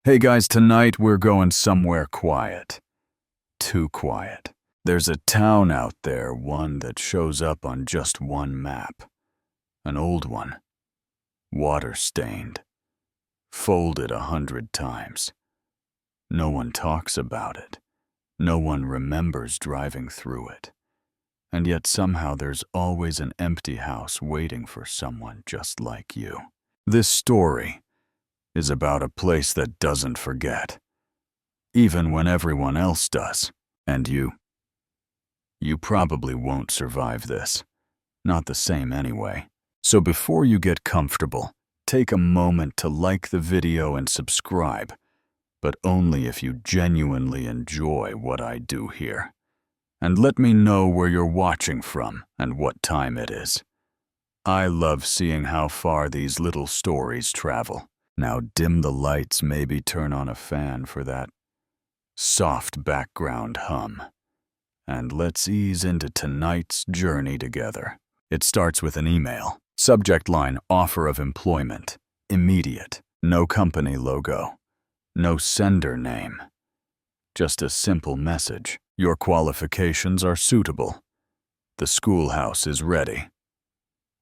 Hey guys, tonight we're going somewhere quiet. Too quiet. There's a town out there, one that shows up on just one map. An old one. Water-stained. Folded 100 times. No one talks about it. No one remembers driving through it. And yet somehow there's always an empty house waiting for someone just like you. This story is about a place that doesn't forget, even when everyone else does. And you probably won't survive this. Not the same anyway. So before you get comfortable, take a moment to like the video and subscribe, but only if you genuinely enjoy what I do here. And let me know where you're watching from and what time it is. I love seeing how far these little stories travel. Now dim the lights, maybe turn on a fan for that soft background hum. And let's ease into tonight's journey together. It starts with an email. Subject line, offer of employment. Immediate. No company logo. No sender name. Just a simple message. Your qualifications are suitable. The schoolhouse is ready.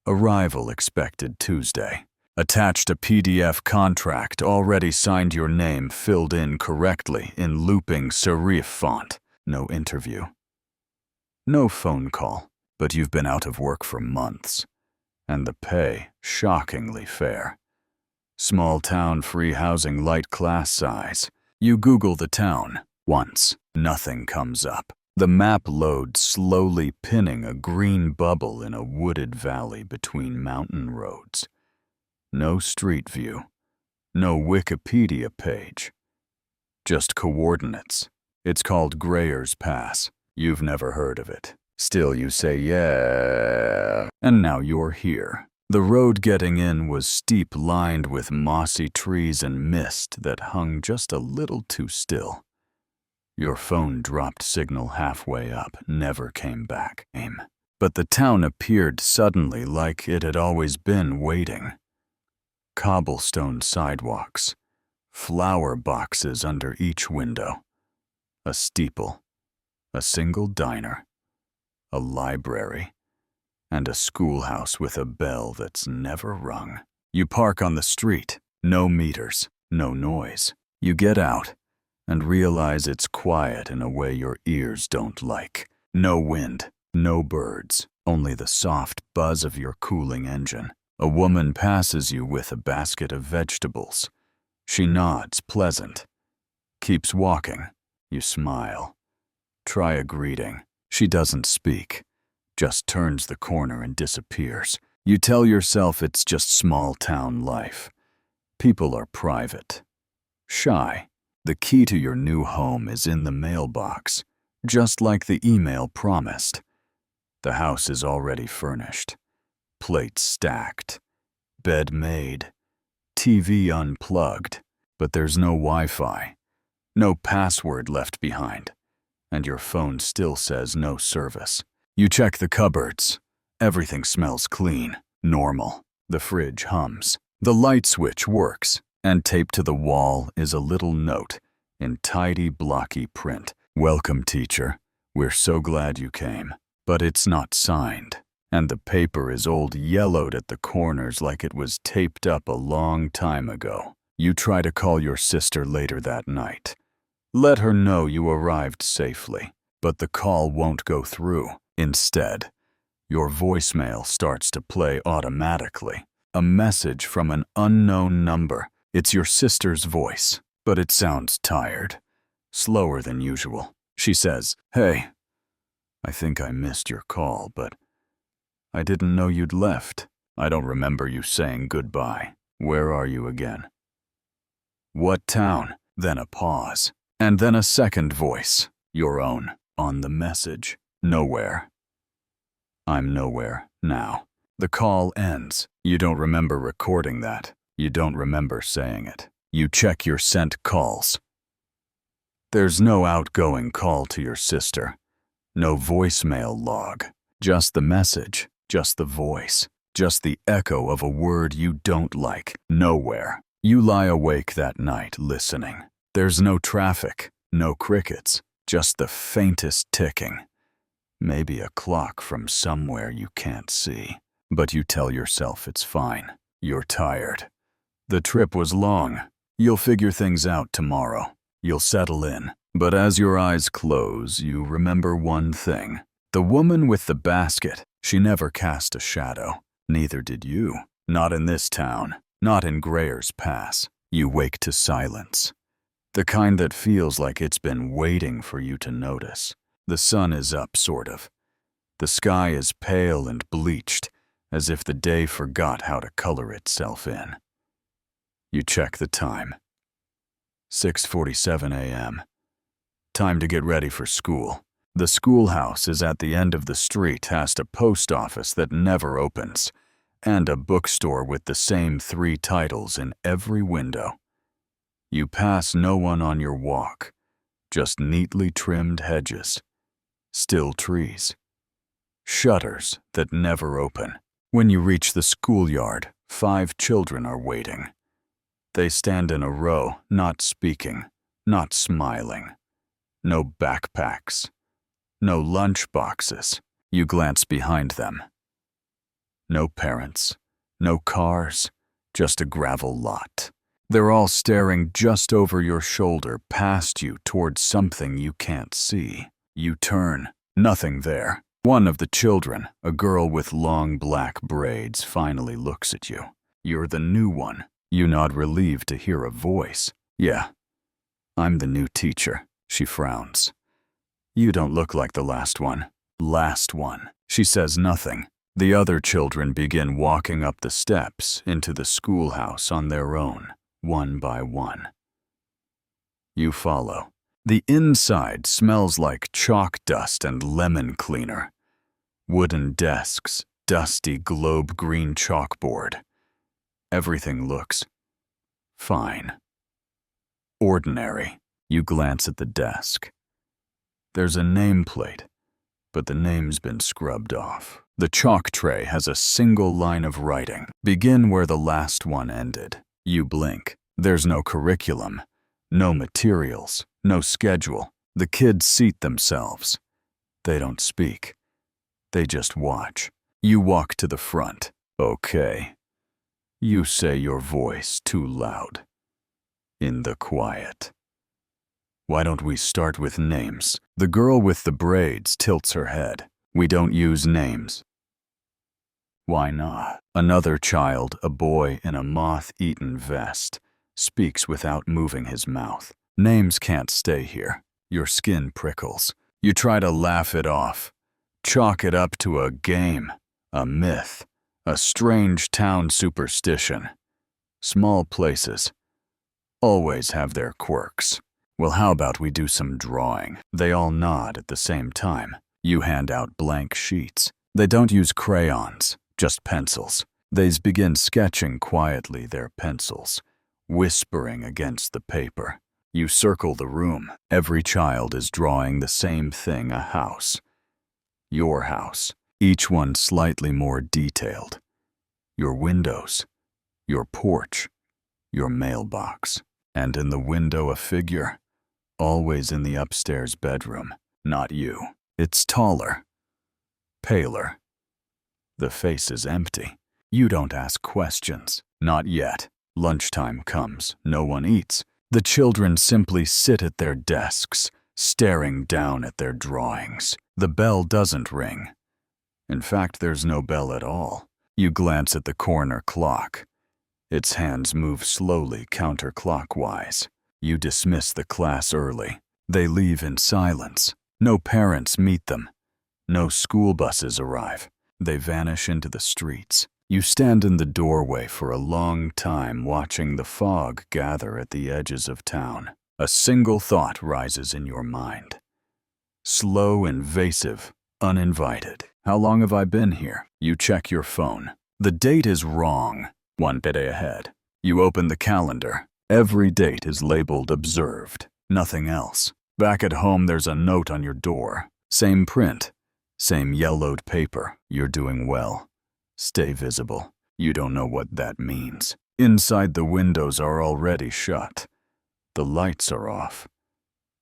Arrival expected Tuesday. Attached a PDF contract, already signed, your name filled in correctly in looping serif font. No interview. No phone call, but you've been out of work for months. And the pay, shockingly fair. Small town, free housing, light class size. You Google the town once. Nothing comes up. The map loads slowly, pinning a green bubble in a wooded valley between mountain roads. No street view. No Wikipedia page. Just coordinates. It's called Grayer's Pass. You've never heard of it. Still you say yeah. And now you're here. The road getting in was steep, lined with mossy trees and mist that hung just a little too still. Your phone dropped signal halfway up, never came back. But the town appeared suddenly, like it had always been waiting. Cobblestone sidewalks, flower boxes under each window, a steeple, a single diner, a library, and a schoolhouse with a bell that's never rung. You park on the street, no meters, no noise. You get out and realize it's quiet in a way your ears don't like. No wind, no birds, only the soft buzz of your cooling engine. A woman passes you with a basket of vegetables. She nods, pleasant. Keeps walking. You smile. Try a greeting. She doesn't speak. Just turns the corner and disappears. You tell yourself it's just small town life. People are private. Shy. The key to your new home is in the mailbox, just like the email promised. The house is already furnished. Plates stacked. Bed made. TV unplugged. But there's no Wi-Fi. No password left behind. And your phone still says no service. You check the cupboards. Everything smells clean, normal. The fridge hums. The light switch works. And taped to the wall is a little note in tidy, blocky print. Welcome, teacher. We're so glad you came. But it's not signed. And the paper is old, yellowed at the corners like it was taped up a long time ago. You try to call your sister later that night. Let her know you arrived safely. But the call won't go through. Instead, your voicemail starts to play automatically. A message from an unknown number. It's your sister's voice, but it sounds tired. Slower than usual. She says, "Hey, I think I missed your call, but I didn't know you'd left. I don't remember you saying goodbye. Where are you again?" What town? Then a pause. And then a second voice, your own, on the message. Nowhere. I'm nowhere now. The call ends. You don't remember recording that. You don't remember saying it. You check your sent calls. There's no outgoing call to your sister. No voicemail log. Just the message. Just the voice. Just the echo of a word you don't like. Nowhere. You lie awake that night listening. There's no traffic, no crickets, just the faintest ticking. Maybe a clock from somewhere you can't see. But you tell yourself it's fine. You're tired. The trip was long. You'll figure things out tomorrow. You'll settle in. But as your eyes close, you remember one thing. The woman with the basket, she never cast a shadow. Neither did you. Not in this town. Not in Grayer's Pass. You wake to silence. The kind that feels like it's been waiting for you to notice. The sun is up, sort of. The sky is pale and bleached, as if the day forgot how to color itself in. You check the time. 6:47 a.m. Time to get ready for school. The schoolhouse is at the end of the street, past a post office that never opens, and a bookstore with the same 3 titles in every window. You pass no one on your walk, just neatly trimmed hedges, still trees, shutters that never open. When you reach the schoolyard, 5 children are waiting. They stand in a row, not speaking, not smiling. No backpacks, no lunch boxes. You glance behind them. No parents, no cars, just a gravel lot. They're all staring just over your shoulder, past you, towards something you can't see. You turn, nothing there. One of the children, a girl with long black braids, finally looks at you. You're the new one. You nod, relieved to hear a voice. Yeah, I'm the new teacher. She frowns. You don't look like the last one. Last one. She says nothing. The other children begin walking up the steps into the schoolhouse on their own, one by one. You follow. The inside smells like chalk dust and lemon cleaner. Wooden desks, dusty globe green chalkboard. Everything looks fine. Ordinary. You glance at the desk. There's a nameplate, but the name's been scrubbed off. The chalk tray has a single line of writing. Begin where the last one ended. You blink. There's no curriculum, no materials, no schedule. The kids seat themselves. They don't speak. They just watch. You walk to the front. Okay. You say your voice too loud. In the quiet. Why don't we start with names? The girl with the braids tilts her head. We don't use names. Why not? Another child, a boy in a moth-eaten vest, speaks without moving his mouth. Names can't stay here. Your skin prickles. You try to laugh it off. Chalk it up to a game, a myth, a strange town superstition. Small places always have their quirks. Well, how about we do some drawing? They all nod at the same time. You hand out blank sheets. They don't use crayons, just pencils. They begin sketching quietly their pencils, whispering against the paper. You circle the room. Every child is drawing the same thing, a house. Your house, each one slightly more detailed. Your windows, your porch, your mailbox. And in the window a figure, always in the upstairs bedroom. Not you. It's taller, paler. The face is empty. You don't ask questions. Not yet. Lunchtime comes. No one eats. The children simply sit at their desks, staring down at their drawings. The bell doesn't ring. In fact, there's no bell at all. You glance at the corner clock. Its hands move slowly counterclockwise. You dismiss the class early. They leave in silence. No parents meet them. No school buses arrive. They vanish into the streets. You stand in the doorway for a long time, watching the fog gather at the edges of town. A single thought rises in your mind. Slow, invasive, uninvited. How long have I been here? You check your phone. The date is wrong. One day ahead. You open the calendar. Every date is labeled observed. Nothing else. Back at home, there's a note on your door. Same print. Same yellowed paper. You're doing well. Stay visible. You don't know what that means. Inside, the windows are already shut. The lights are off.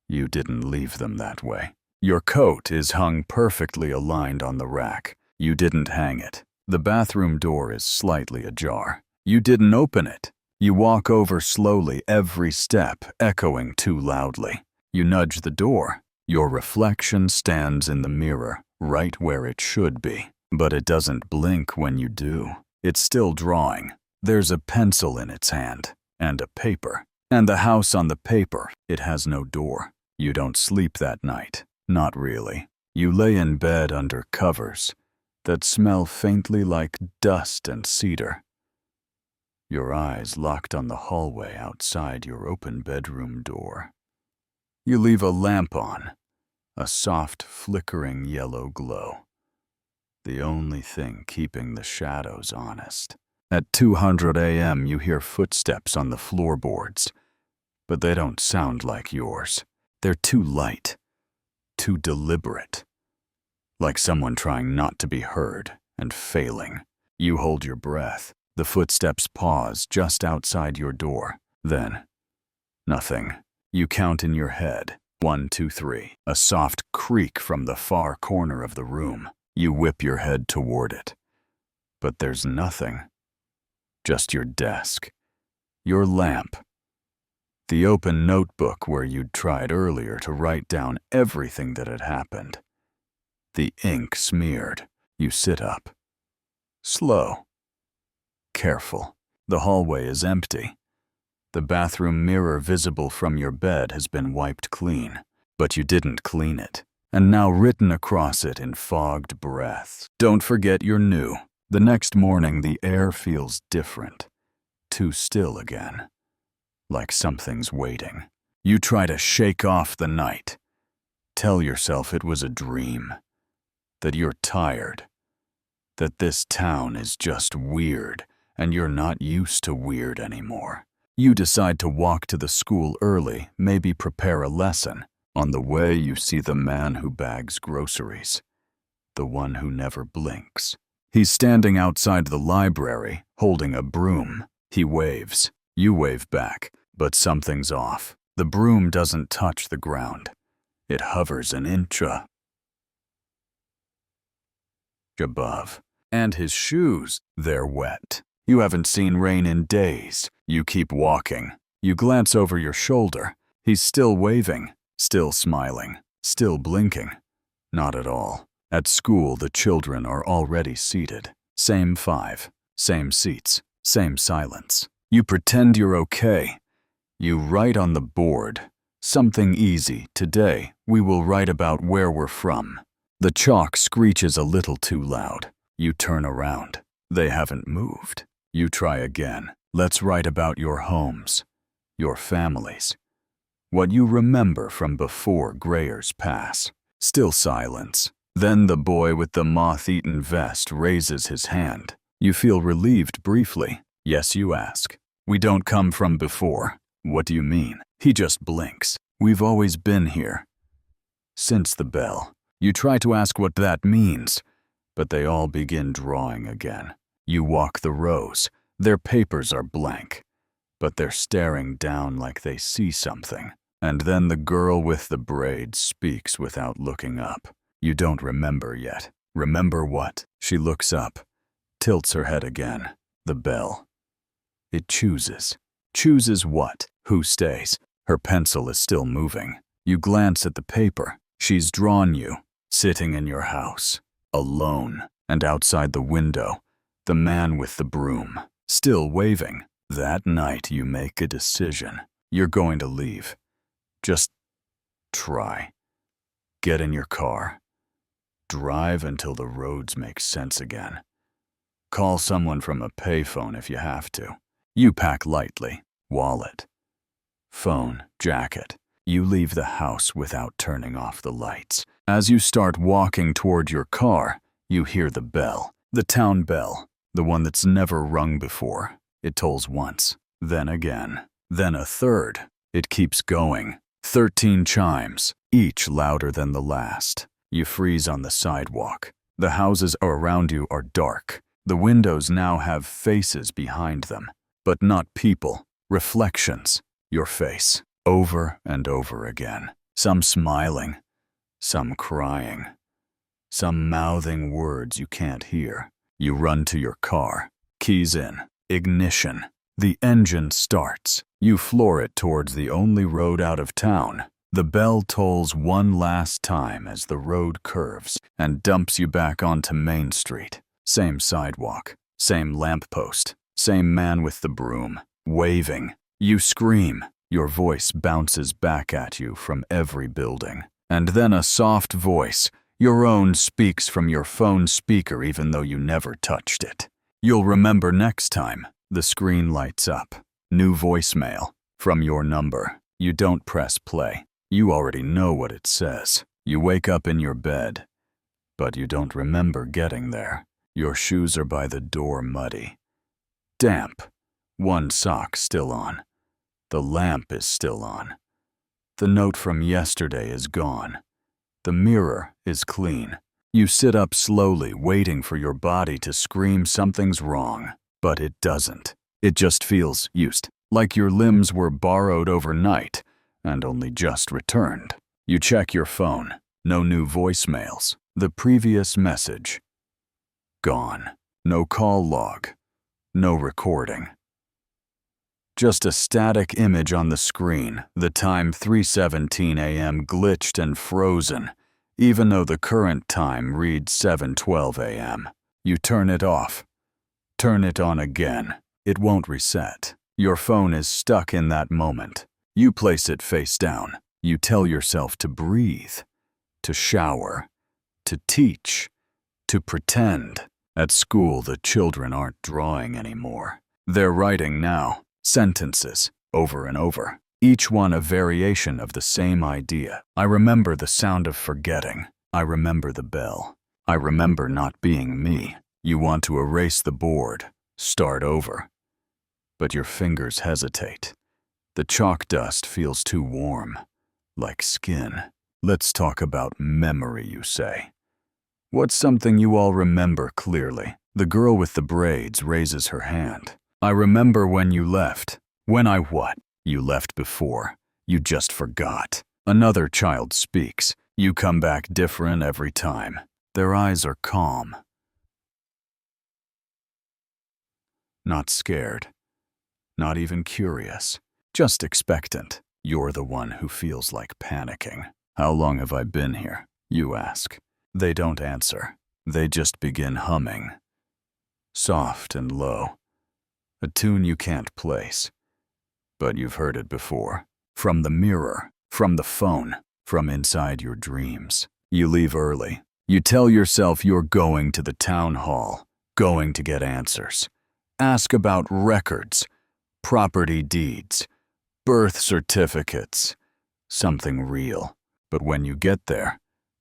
You didn't leave them that way. Your coat is hung perfectly aligned on the rack. You didn't hang it. The bathroom door is slightly ajar. You didn't open it. You walk over slowly, every step echoing too loudly. You nudge the door. Your reflection stands in the mirror, right where it should be. But it doesn't blink when you do. It's still drawing. There's a pencil in its hand, and a paper. And the house on the paper, it has no door. You don't sleep that night. Not really. You lay in bed under covers that smell faintly like dust and cedar. Your eyes locked on the hallway outside your open bedroom door. You leave a lamp on, a soft, flickering yellow glow. The only thing keeping the shadows honest. At 2:00 a.m., you hear footsteps on the floorboards, but they don't sound like yours. They're too light, too deliberate, like someone trying not to be heard and failing. You hold your breath. The footsteps pause just outside your door. Then, nothing. You count in your head. 1, 2, 3. A soft creak from the far corner of the room. You whip your head toward it. But there's nothing. Just your desk. Your lamp. The open notebook where you'd tried earlier to write down everything that had happened. The ink smeared. You sit up. Slow. Careful. The hallway is empty. The bathroom mirror visible from your bed has been wiped clean, but you didn't clean it. And now written across it in fogged breath. Don't forget you're new. The next morning, the air feels different. Too still again. Like something's waiting. You try to shake off the night. Tell yourself it was a dream. That you're tired. That this town is just weird, and you're not used to weird anymore. You decide to walk to the school early, maybe prepare a lesson. On the way, you see the man who bags groceries. The one who never blinks. He's standing outside the library, holding a broom. He waves. You wave back, but something's off. The broom doesn't touch the ground. It hovers an inch above. And his shoes, they're wet. You haven't seen rain in days. You keep walking. You glance over your shoulder. He's still waving, still smiling, still blinking. Not at all. At school, the children are already seated. Same 5, same seats, same silence. You pretend you're okay. You write on the board, something easy. Today, we will write about where we're from. The chalk screeches a little too loud. You turn around. They haven't moved. You try again. Let's write about your homes, your families, what you remember from before Grayers Pass. Still silence. Then the boy with the moth-eaten vest raises his hand. You feel relieved briefly. Yes, you ask. We don't come from before. What do you mean? He just blinks. We've always been here. Since the bell. You try to ask what that means, but they all begin drawing again. You walk the rows. Their papers are blank, but they're staring down like they see something. And then the girl with the braids speaks without looking up. You don't remember yet. Remember what? She looks up, tilts her head again. The bell. It chooses. Chooses what? Who stays? Her pencil is still moving. You glance at the paper. She's drawn you, sitting in your house, alone, and outside the window, the man with the broom, still waving. That night you make a decision. You're going to leave. Just try. Get in your car. Drive until the roads make sense again. Call someone from a payphone if you have to. You pack lightly. Wallet, phone, jacket. You leave the house without turning off the lights. As you start walking toward your car, you hear the bell. The town bell. The one that's never rung before. It tolls once, then again, then a third. It keeps going. 13 chimes, each louder than the last. You freeze on the sidewalk. The houses around you are dark. The windows now have faces behind them. but not people. Reflections. Your face. Over and over again. Some smiling. Some crying. Some mouthing words you can't hear. You run to your car. Keys in. Ignition. The engine starts. You floor it towards the only road out of town. The bell tolls one last time as the road curves and dumps you back onto Main Street. Same sidewalk, same lamppost, same man with the broom, waving. You scream. Your voice bounces back at you from every building. And then a soft voice, your own, speaks from your phone speaker even though you never touched it. You'll remember next time. The screen lights up. New voicemail. From your number. You don't press play. You already know what it says. You wake up in your bed, but you don't remember getting there. Your shoes are by the door muddy. Damp. One sock still on. The lamp is still on. The note from yesterday is gone. The mirror is clean. You sit up slowly, waiting for your body to scream something's wrong, but it doesn't. It just feels used, like your limbs were borrowed overnight and only just returned. You check your phone. No new voicemails. The previous message. Gone. No call log. No recording. Just a static image on the screen. The time 3:17 a.m. glitched and frozen, even though the current time reads 7:12 a.m. You turn it off. Turn it on again. It won't reset. Your phone is stuck in that moment. You place it face down. You tell yourself to breathe, to shower, to teach, to pretend. At school, the children aren't drawing anymore. They're writing now, sentences, over and over, each one a variation of the same idea. I remember the sound of forgetting. I remember the bell. I remember not being me. You want to erase the board, start over. But your fingers hesitate. The chalk dust feels too warm, like skin. Let's talk about memory, you say. What's something you all remember clearly? The girl with the braids raises her hand. I remember when you left. When I what? You left before. You just forgot. Another child speaks. You come back different every time. Their eyes are calm. Not scared. Not even curious. Just expectant. You're the one who feels like panicking. How long have I been here? You ask. They don't answer. They just begin humming. Soft and low. A tune you can't place. But you've heard it before. From the mirror, from the phone, from inside your dreams. You leave early. You tell yourself you're going to the town hall, going to get answers. Ask about records, property deeds, birth certificates, something real. But when you get there,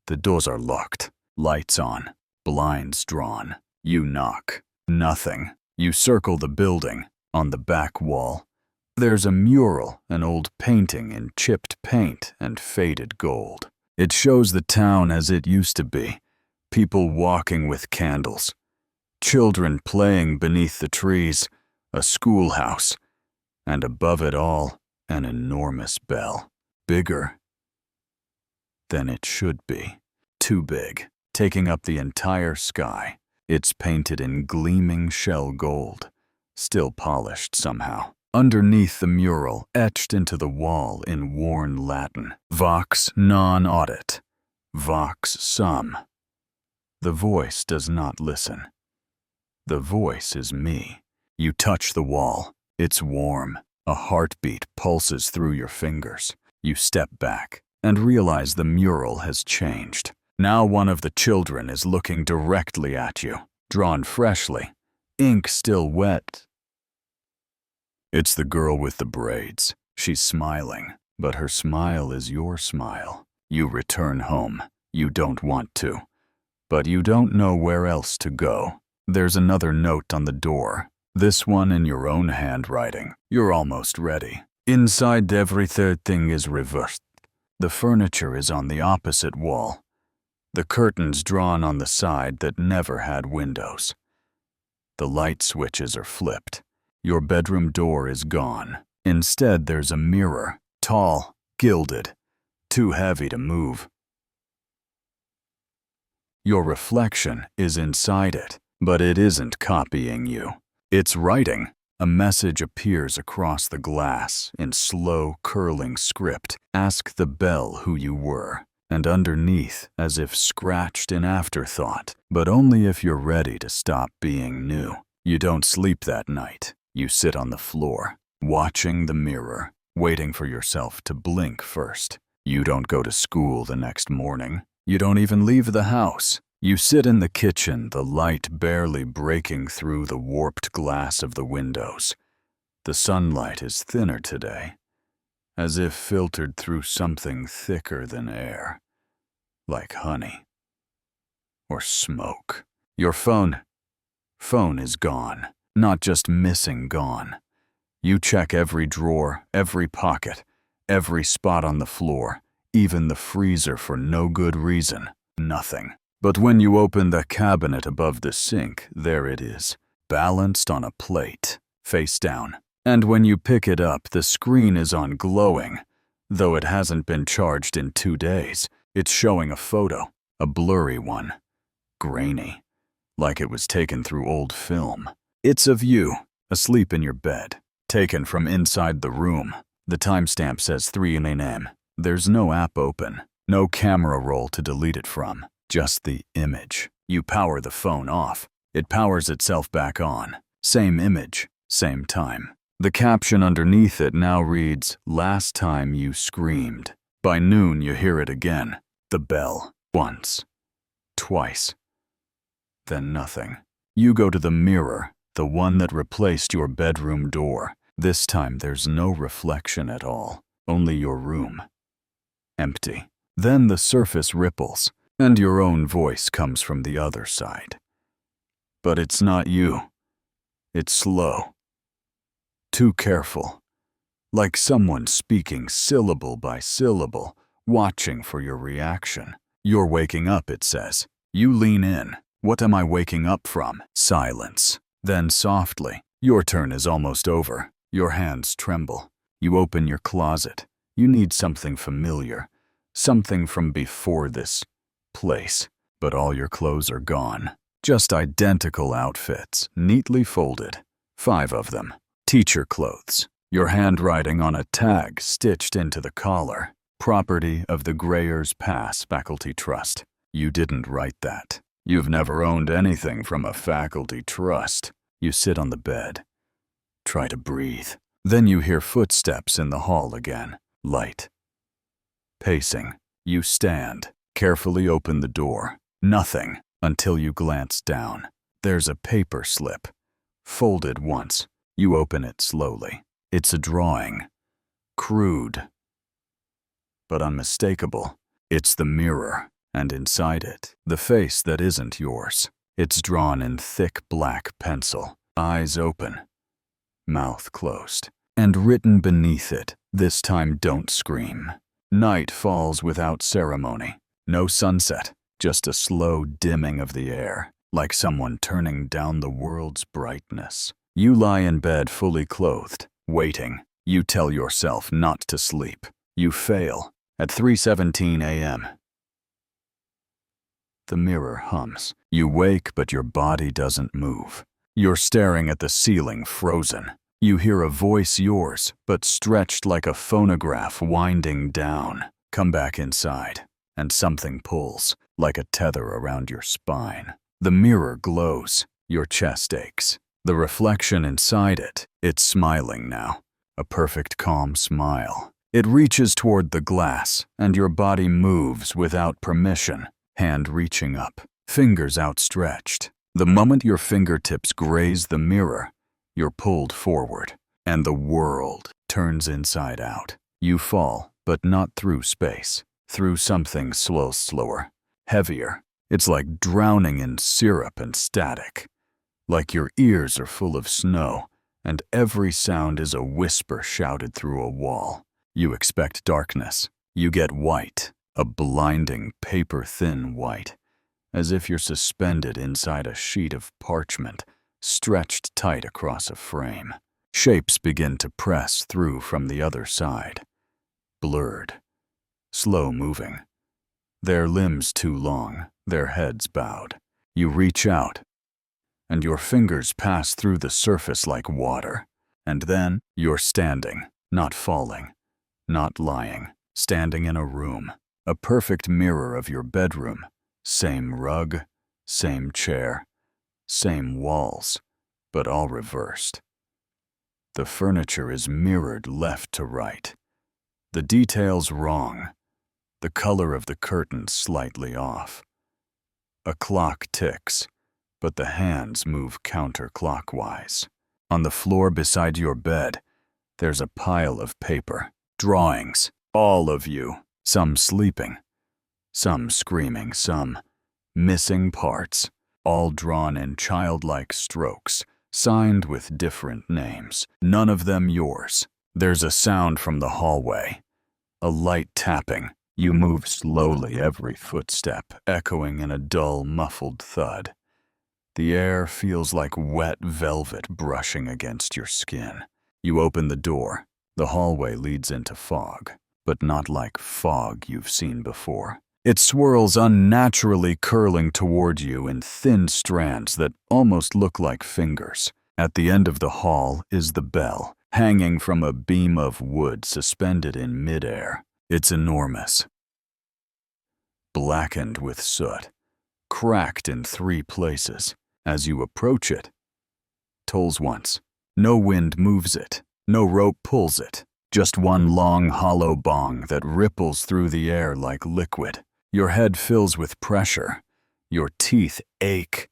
the doors are locked, lights on, blinds drawn. You knock. Nothing. You circle the building. On the back wall, there's a mural, an old painting in chipped paint and faded gold. It shows the town as it used to be. People walking with candles. Children playing beneath the trees. A schoolhouse. And above it all, an enormous bell. Bigger than it should be. Too big, taking up the entire sky. It's painted in gleaming shell gold, still polished somehow. Underneath the mural, etched into the wall in worn Latin, Vox non audit, Vox sum. The voice does not listen. The voice is me. You touch the wall. It's warm. A heartbeat pulses through your fingers. You step back and realize the mural has changed. Now one of the children is looking directly at you, drawn freshly, ink still wet. It's the girl with the braids. She's smiling, but her smile is your smile. You return home. You don't want to, but you don't know where else to go. There's another note on the door, this one in your own handwriting. You're almost ready. Inside everything is reversed. The furniture is on the opposite wall. The curtains drawn on the side that never had windows. The light switches are flipped. Your bedroom door is gone. Instead, there's a mirror, tall, gilded, too heavy to move. Your reflection is inside it, but it isn't copying you. It's writing. A message appears across the glass in slow, curling script. Ask the bell who you were. And underneath, as if scratched in afterthought, but only if you're ready to stop being new. You don't sleep that night. You sit on the floor, watching the mirror, waiting for yourself to blink first. You don't go to school the next morning. You don't even leave the house. You sit in the kitchen, the light barely breaking through the warped glass of the windows. The sunlight is thinner today, as if filtered through something thicker than air, like honey or smoke. Your phone is gone, not just missing, gone. You check every drawer, every pocket, every spot on the floor, even the freezer for no good reason, nothing. But when you open the cabinet above the sink, there it is, balanced on a plate, face down. And when you pick it up, the screen is on glowing. Though it hasn't been charged in 2 days, it's showing a photo, a blurry one, grainy, like it was taken through old film. It's of you, asleep in your bed, taken from inside the room. The timestamp says 3 a.m. There's no app open, no camera roll to delete it from. Just the image. You power the phone off. It powers itself back on. Same image, same time. The caption underneath it now reads, "Last time you screamed." By noon, you hear it again. The bell. Once. Twice. Then nothing. You go to the mirror, the one that replaced your bedroom door. This time, there's no reflection at all. Only your room. Empty. Then the surface ripples. And your own voice comes from the other side. But it's not you. It's slow. Too careful. Like someone speaking syllable by syllable, watching for your reaction. You're waking up, it says. You lean in. What am I waking up from? Silence. Then softly, your turn is almost over. Your hands tremble. You open your closet. You need something familiar. Something from before this place, but all your clothes are gone. Just identical outfits, neatly folded. 5 of them. Teacher clothes. Your handwriting on a tag stitched into the collar. Property of the Grayers Pass Faculty Trust. You didn't write that. You've never owned anything from a faculty trust. You sit on the bed. Try to breathe. Then you hear footsteps in the hall again. Light. Pacing. You stand. Carefully open the door. Nothing until you glance down. There's a paper slip. Folded once. You open it slowly. It's a drawing. Crude, but unmistakable. It's the mirror, and inside it, the face that isn't yours. It's drawn in thick black pencil. Eyes open. Mouth closed. And written beneath it, this time don't scream. Night falls without ceremony. No sunset, just a slow dimming of the air, like someone turning down the world's brightness. You lie in bed fully clothed, waiting. You tell yourself not to sleep. You fail. At 3:17 a.m. The mirror hums. You wake, but your body doesn't move. You're staring at the ceiling, frozen. You hear a voice, yours, but stretched like a phonograph winding down. Come back inside. And something pulls, like a tether around your spine. The mirror glows. Your chest aches. The reflection inside it, it's smiling now. A perfect calm smile. It reaches toward the glass, and your body moves without permission. Hand reaching up, fingers outstretched. The moment your fingertips graze the mirror, you're pulled forward, and the world turns inside out. You fall, but not through space. Through something slower, heavier. It's like drowning in syrup and static. Like your ears are full of snow, and every sound is a whisper shouted through a wall. You expect darkness. You get white, a blinding, paper-thin white, as if you're suspended inside a sheet of parchment, stretched tight across a frame. Shapes begin to press through from the other side. Blurred. Slow-moving. Their limbs too long, their heads bowed. You reach out, and your fingers pass through the surface like water. And then you're standing, not falling, not lying, standing in a room, a perfect mirror of your bedroom. Same rug, same chair, same walls, but all reversed. The furniture is mirrored left to right. The details wrong, the color of the curtains slightly off. A clock ticks, but the hands move counterclockwise. On the floor beside your bed, there's a pile of paper, drawings, all of you, some sleeping, some screaming, some missing parts, all drawn in childlike strokes, signed with different names, none of them yours. There's a sound from the hallway, a light tapping. You move slowly, every footstep echoing in a dull, muffled thud. The air feels like wet velvet brushing against your skin. You open the door. The hallway leads into fog, but not like fog you've seen before. It swirls unnaturally, curling toward you in thin strands that almost look like fingers. At the end of the hall is the bell, hanging from a beam of wood suspended in midair. It's enormous, blackened with soot, cracked in 3 places. As you approach it, tolls once. No wind moves it, no rope pulls it, just one long hollow bong that ripples through the air like liquid. Your head fills with pressure, your teeth ache,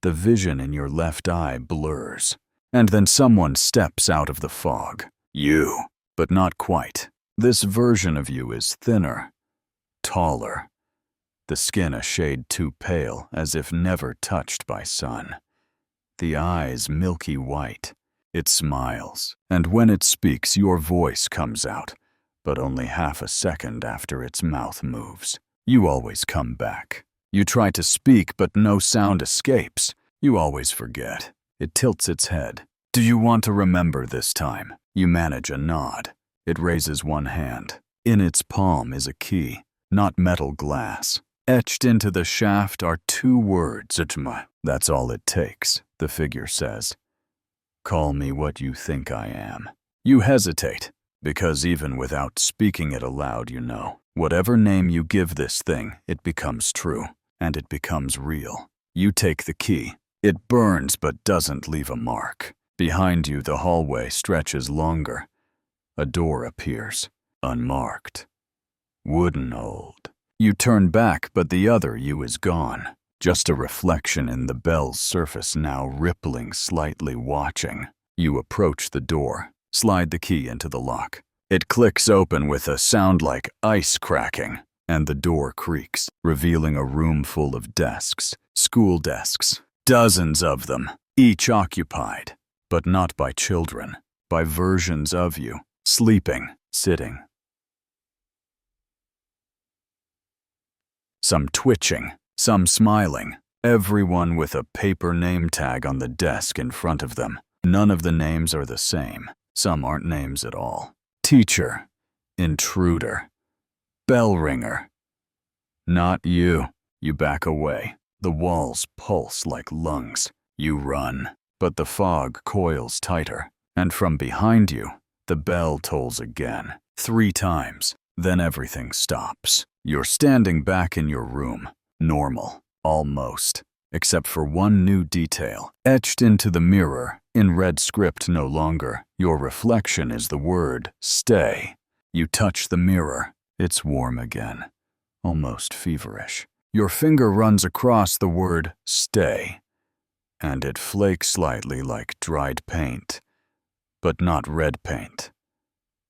the vision in your left eye blurs, and then someone steps out of the fog. You, but not quite. This version of you is thinner, taller, the skin a shade too pale, as if never touched by sun. The eyes milky white. It smiles, and when it speaks, your voice comes out, but only half a second after its mouth moves. You always come back. You try to speak, but no sound escapes. You always forget. It tilts its head. Do you want to remember this time? You manage a nod. It raises one hand. In its palm is a key, not metal glass. Etched into the shaft are 2 words, Itma. That's all it takes, the figure says. Call me what you think I am. You hesitate, because even without speaking it aloud, you know. Whatever name you give this thing, it becomes true, and it becomes real. You take the key. It burns but doesn't leave a mark. Behind you, the hallway stretches longer. A door appears, unmarked. Wooden old. You turn back, but the other you is gone. Just a reflection in the bell's surface now, rippling slightly, watching. You approach the door, slide the key into the lock. It clicks open with a sound like ice cracking, and the door creaks, revealing a room full of desks, school desks, dozens of them, each occupied, but not by children, by versions of you, sleeping, sitting. Some twitching, some smiling, everyone with a paper name tag on the desk in front of them. None of the names are the same. Some aren't names at all. Teacher, intruder, bell ringer. Not you. You back away. The walls pulse like lungs. You run, but the fog coils tighter, and from behind you, the bell tolls again, 3 times. Then everything stops. You're standing back in your room, normal, almost, except for one new detail. Etched into the mirror, in red script no longer, your reflection is the word, stay. You touch the mirror. It's warm again, almost feverish. Your finger runs across the word, stay, and it flakes slightly like dried paint, but not red paint.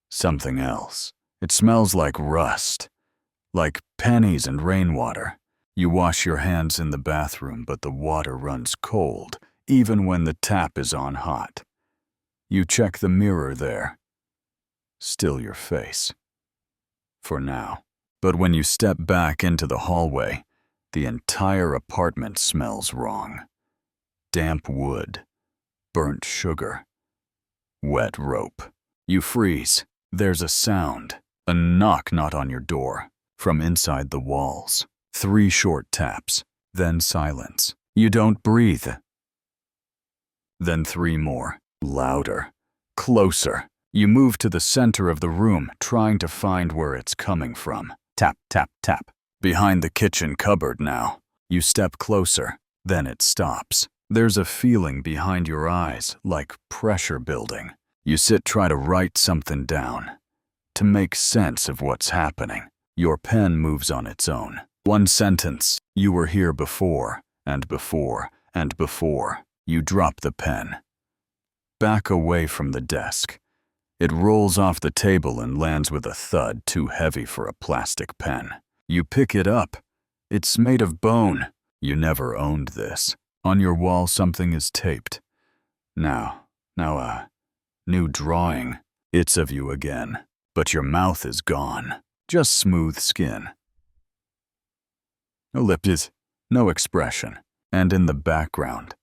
Something else. It smells like rust, like pennies and rainwater. You wash your hands in the bathroom, but the water runs cold, even when the tap is on hot. You check the mirror there. Still your face. For now. But when you step back into the hallway, the entire apartment smells wrong. Damp wood, burnt sugar, Wet rope. You freeze. There's a sound. A knock not on your door. From inside the walls. 3 short taps. Then silence. You don't breathe. Then 3 more. Louder. Closer. You move to the center of the room, trying to find where it's coming from. Tap, tap, tap. Behind the kitchen cupboard now. You step closer. Then it stops. There's a feeling behind your eyes, like pressure building. You try to write something down. To make sense of what's happening. Your pen moves on its own. 1 sentence. You were here before, and before, and before. You drop the pen. Back away from the desk. It rolls off the table and lands with a thud too heavy for a plastic pen. You pick it up. It's made of bone. You never owned this. On your wall something is taped. Now a new drawing. It's of you again, but your mouth is gone. Just smooth skin. No lips, no expression. And in the background,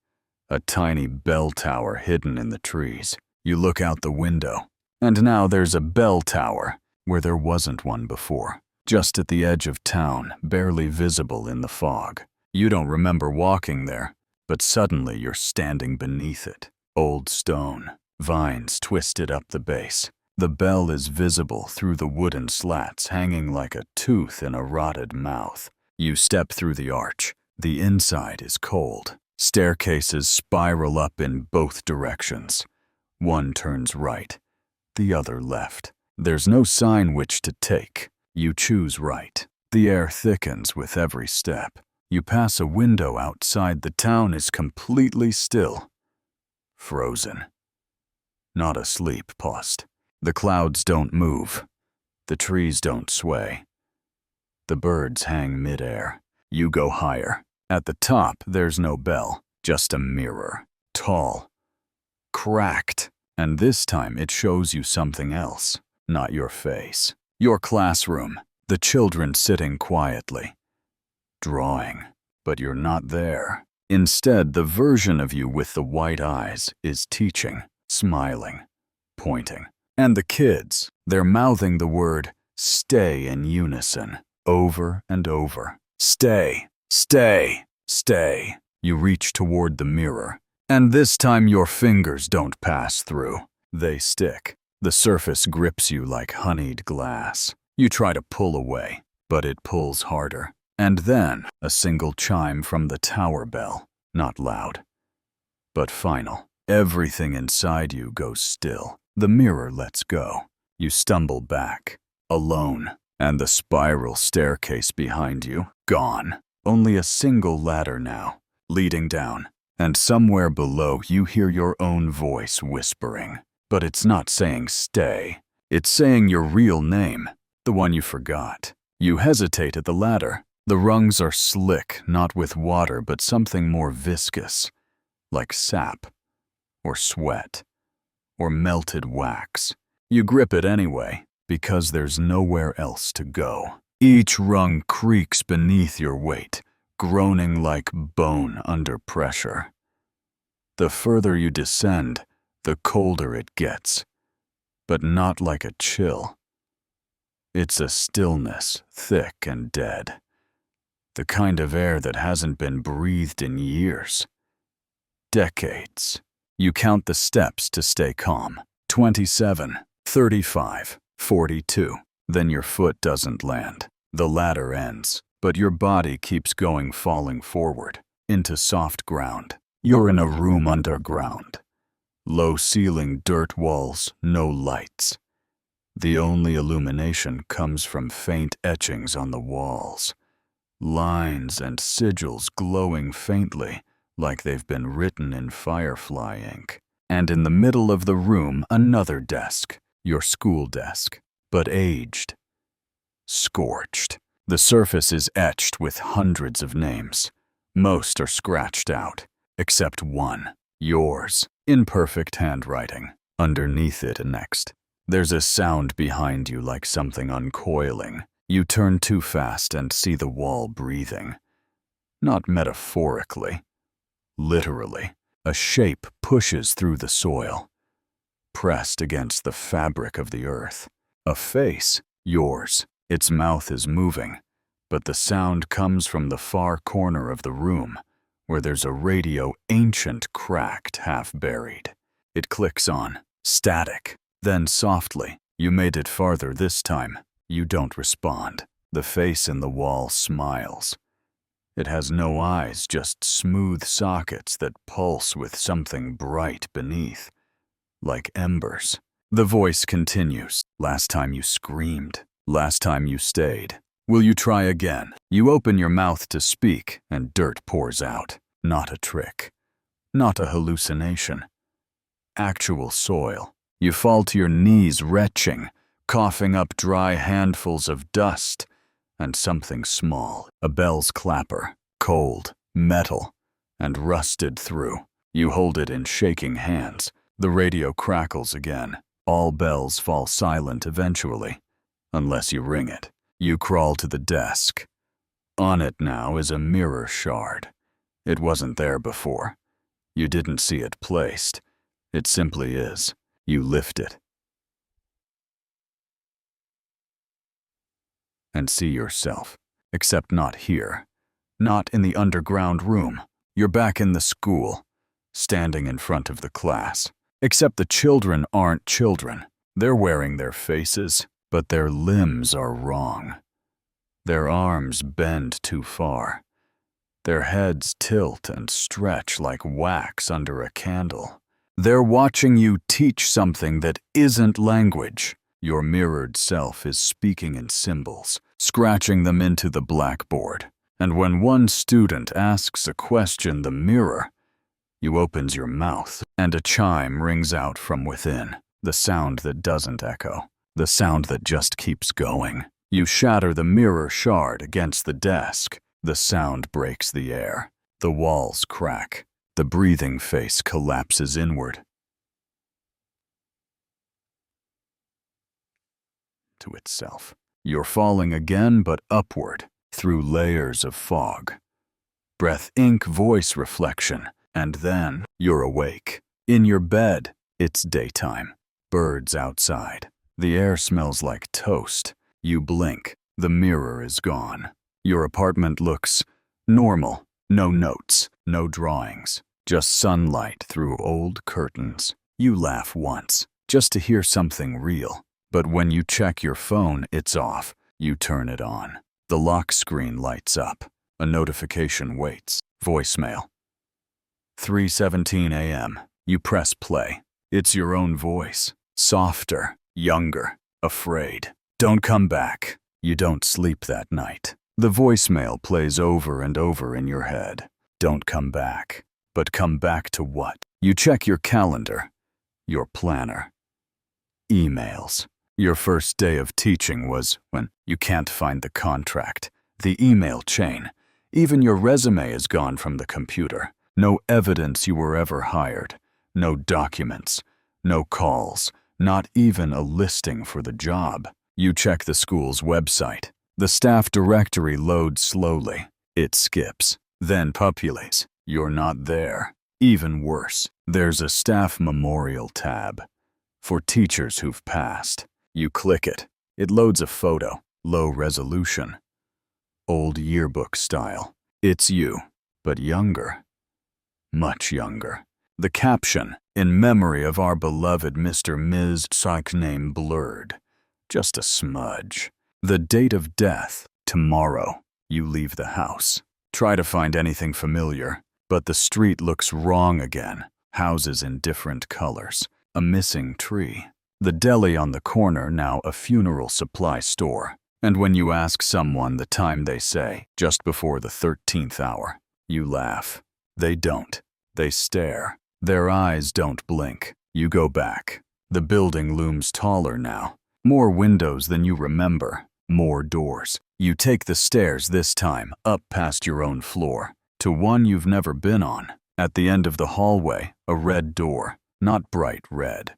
a tiny bell tower hidden in the trees. You look out the window, and now there's a bell tower where there wasn't one before. Just at the edge of town, barely visible in the fog. You don't remember walking there, but suddenly you're standing beneath it. Old stone, vines twisted up the base. The bell is visible through the wooden slats hanging like a tooth in a rotted mouth. You step through the arch. The inside is cold. Staircases spiral up in both directions. One turns right, the other left. There's no sign which to take. You choose right. The air thickens with every step. You pass a window outside. The town is completely still. Frozen. Not asleep, paused. The clouds don't move. The trees don't sway. The birds hang mid-air. You go higher. At the top, there's no bell, just a mirror. Tall. Cracked. And this time it shows you something else. Not your face. Your classroom. The children sitting quietly. Drawing. But you're not there. Instead, the version of you with the white eyes is teaching, smiling, pointing. And the kids, they're mouthing the word, stay in unison, over and over. Stay, stay, stay. You reach toward the mirror, and this time your fingers don't pass through. They stick. The surface grips you like honeyed glass. You try to pull away, but it pulls harder. And then a single chime from the tower bell, not loud, but final. Everything inside you goes still. The mirror lets go. You stumble back, alone, and the spiral staircase behind you, gone. Only a single ladder now, leading down, and somewhere below you hear your own voice whispering. But it's not saying stay. It's saying your real name, the one you forgot. You hesitate at the ladder. The rungs are slick, not with water, but something more viscous, like sap, or sweat, or melted wax. You grip it anyway, because there's nowhere else to go. Each rung creaks beneath your weight, groaning like bone under pressure. The further you descend, the colder it gets, but not like a chill. It's a stillness, thick and dead. The kind of air that hasn't been breathed in years. Decades. You count the steps to stay calm. 27, 35, 42. Then your foot doesn't land. The ladder ends, but your body keeps going, falling forward, into soft ground. You're in a room underground. Low ceiling, dirt walls, no lights. The only illumination comes from faint etchings on the walls. Lines and sigils glowing faintly, like they've been written in firefly ink. And in the middle of the room, another desk, your school desk, but aged. Scorched. The surface is etched with hundreds of names. Most are scratched out, except one, yours, in perfect handwriting. Underneath it, next. There's a sound behind you like something uncoiling. You turn too fast and see the wall breathing. Not metaphorically. Literally. A shape pushes through the soil. pressed against the fabric of the earth. A face, yours. Its mouth is moving, but the sound comes from the far corner of the room, where there's a radio ancient cracked, half buried. It clicks on, static. Then softly, you made it farther this time. You don't respond. The face in the wall smiles. It has no eyes, just smooth sockets that pulse with something bright beneath, like embers. The voice continues. Last time you screamed. Last time you stayed. Will you try again? You open your mouth to speak, and dirt pours out. Not a trick. Not a hallucination. Actual soil. You fall to your knees retching, coughing up dry handfuls of dust, and something small, a bell's clapper, cold, metal, and rusted through. You hold it in shaking hands. The radio crackles again. All bells fall silent eventually, unless you ring it. You crawl to the desk. On it now is a mirror shard. It wasn't there before. You didn't see it placed. It simply is. You lift it and see yourself, except not here, not in the underground room. You're back in the school, standing in front of the class. Except the children aren't children. They're wearing their faces, but their limbs are wrong. Their arms bend too far. Their heads tilt and stretch like wax under a candle. They're watching you teach something that isn't language. Your mirrored self is speaking in symbols, scratching them into the blackboard. And when one student asks a question, the mirror, you opens your mouth, and a chime rings out from within. The sound that doesn't echo. The sound that just keeps going. You shatter the mirror shard against the desk. The sound breaks the air. The walls crack. The breathing face collapses inward to itself. You're falling again, but upward, through layers of fog. Breath, ink, voice, reflection. And then you're awake. In your bed, it's daytime. Birds outside. The air smells like toast. You blink. The mirror is gone. Your apartment looks normal. No notes, no drawings. Just sunlight through old curtains. You laugh once, just to hear something real. But when you check your phone, it's off. You turn it on. The lock screen lights up. A notification waits. Voicemail. 3:17 a.m. You press play. It's your own voice. Softer, younger, afraid. Don't come back. You don't sleep that night. The voicemail plays over and over in your head. Don't come back. But come back to what? You check your calendar, your planner. Emails. Your first day of teaching was when you can't find the contract, the email chain. Even your resume is gone from the computer. No evidence you were ever hired. No documents. No calls. Not even a listing for the job. You check the school's website. The staff directory loads slowly. It skips, then populates. You're not there. Even worse, there's a staff memorial tab for teachers who've passed. You click it. It loads a photo, low resolution. Old yearbook style. It's you, but younger. Much younger. The caption, in memory of our beloved Mr. Ms. Psych name blurred. Just a smudge. The date of death, tomorrow. You leave the house. Try to find anything familiar, but the street looks wrong again. Houses in different colors. A missing tree. The deli on the corner, now a funeral supply store. And when you ask someone the time, they say, just before the 13th hour. You laugh. They don't. They stare. Their eyes don't blink. You go back. The building looms taller now. More windows than you remember. More doors. You take the stairs this time, up past your own floor, to one you've never been on. At the end of the hallway, a red door. Not bright red.